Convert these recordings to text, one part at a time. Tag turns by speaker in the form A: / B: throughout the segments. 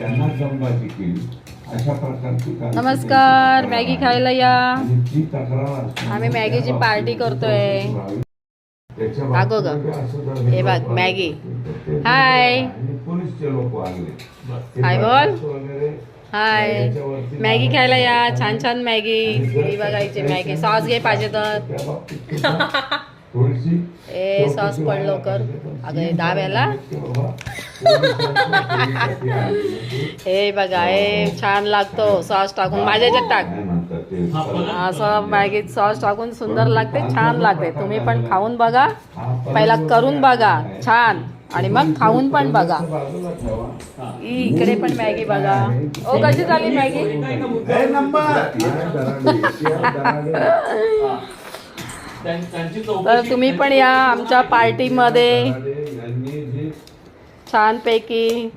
A: त्यांना जमवायची केली अशा प्रकारची
B: नमस्कार, मॅगी खायला या.
A: जी तक्रार
B: आम्ही मॅगीची पार्टी करतोय. दाखव ग, हे बघ मॅगी. हाय
A: पोलीसचे लोक आले.
B: हाय बोल. हाय, मॅगी खायला या. छान छान मॅगी. ही बघायची मॅगी. सॉस घे पाहिजे तर. ए सॉस पड लवकर. अगं दाब्याला. हे बघा, हे छान लागतो सॉस टाकून. माझ्या ह्याच्यात टाक. असं मॅगीत सॉस टाकून सुंदर लागते, छान लागते. तुम्ही पण खाऊन बघा. पहिला करून बघा छान, आणि मग खाऊन पण बघा. इकडे पण मॅगी बघा. ओ कशी झाली मॅगी? तर तुम्ही पण या आमच्या पार्टीमध्ये छानपैकी.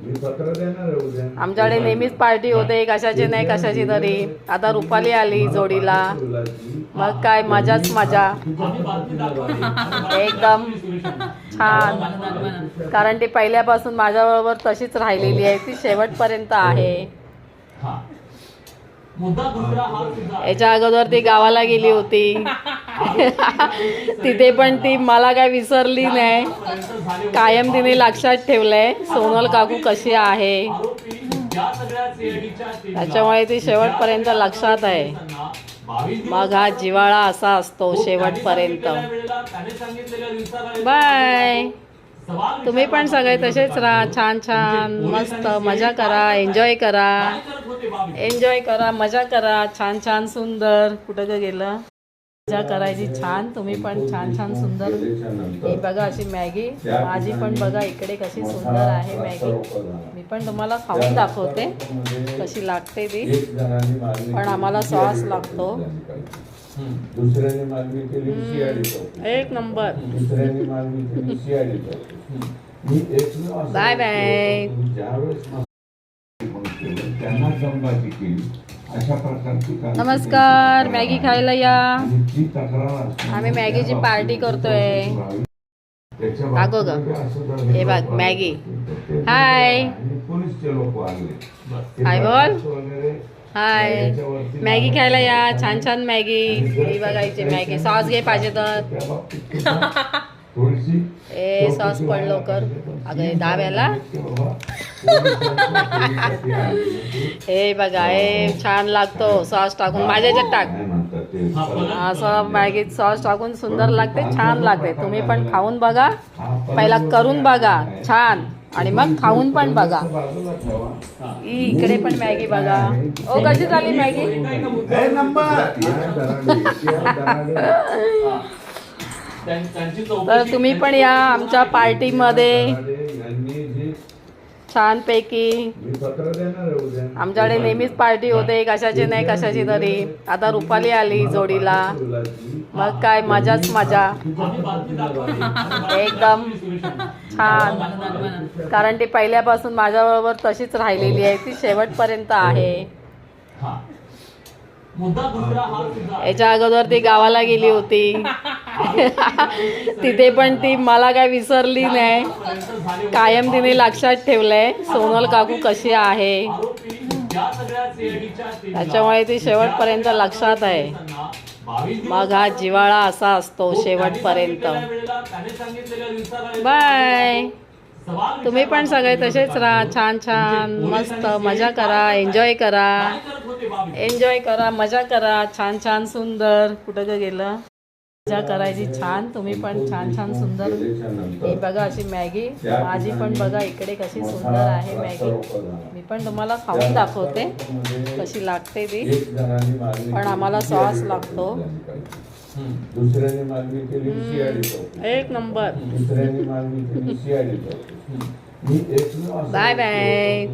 B: आमच्याकडे नेहमीच पार्टी होते, कशाची नाही कशाची तरी. आता रुपाली आली जोडीला, मग काय मजाच मजा. एकदम छान, कारण ती पहिल्यापासून माझ्याबरोबर तशीच राहिलेली आहे. ती शेवटपर्यंत आहे. याच्या अगोदर ती गावाला गेली होती. तिथे पण ती मला काय विसरली नाही. कायम तिने लक्षात ठेवलंय सोनल काकू कशी आहे. त्याच्यामुळे ती शेवटपर्यंत लक्षात आहे. मग हा जिव्हाळा असा असतो शेवटपर्यंत. बाय. तुम्ही पण सगळे तसेच राहा. छान छान मस्त मजा करा, एन्जॉय करा. एन्जॉय करा, मजा करा. छान छान सुंदर. कुठं ग गेलं? मजा करायची छान. तुम्ही पण छान छान सुंदर. ही बघा अशी मॅगी. माझी पण बघा इकडे कशी सुंदर आहे मॅगी. मी पण तुम्हाला खाऊन दाखवते कशी लागते ती. पण आम्हाला सॉस लागतो.
A: दुसऱ्याने मागणी केली
B: एक नंबर.
A: दुसऱ्याने मागणी केली.
B: Bye bye.
A: त्यांना जमवायची केली अशा प्रकारची.
B: नमस्कार, मॅगी खायला या.
A: जी तक्रार
B: आम्ही मॅगीची पार्टी करतोय. दाखव ग, हे बघ मॅगी. हाय.
A: पोलीसचे लोक आले.
B: हाय बोल. हाय, मॅगी खायला या. छान छान मॅगी. ही बघायची मॅगी. सॉस घे पाहिजे तर. ए सॉस पड लवकर. अगं दाब्याला. हे बघा, हे छान लागतो सॉस टाकून. माझ्या ह्याच्यात टाक. असं मॅगीत सॉस टाकून सुंदर लागते, छान लागते. तुम्ही पण खाऊन बघा. पहिला करून बघा छान, आणि मग खाऊन पण बघा. इकडे पण मॅगी बघा. ओ कशी झाली मॅगी? तर तुम्ही पण या आमच्या पार्टीमध्ये छानपैकी. आमच्याकडे नेहमीच पार्टी होते, कशाची नाही कशाची तरी. आता रुपाली आली जोडीला, मग काय मजाच मजा. एकदम छान, कारण ती पहिल्यापासून माझ्याबरोबर तशीच राहिलेली आहे. ती शेवटपर्यंत आहे. याच्या अगोदर ती गावाला गेली होती. तिथे पण ती मला काय विसरली नाही. कायम तिने लक्षात ठेवलंय सोनल काकू कशी आहे. त्याच्यामुळे ती शेवटपर्यंत लक्षात आहे. मग हा जिव्हाळा असा असतो शेवटपर्यंत. बाय. तुम्ही पण सगळे तसेच राहा. छान छान मस्त मजा करा, एन्जॉय करा. एन्जॉय करा, मजा करा. छान छान सुंदर. कुठं ग गेलं? मजा करायची छान. तुम्ही पण छान छान सुंदर. ही बघा अशी मॅगी. माझी पण बघा इकडे कशी सुंदर आहे मॅगी. मी पण तुम्हाला खाऊन दाखवते कशी लागते ती. पण आम्हाला सॉस लागतो.
A: दुसऱ्याने मागणी केली.
B: एक नंबर.
A: दुसऱ्याने मागणी केली.
B: Bye bye.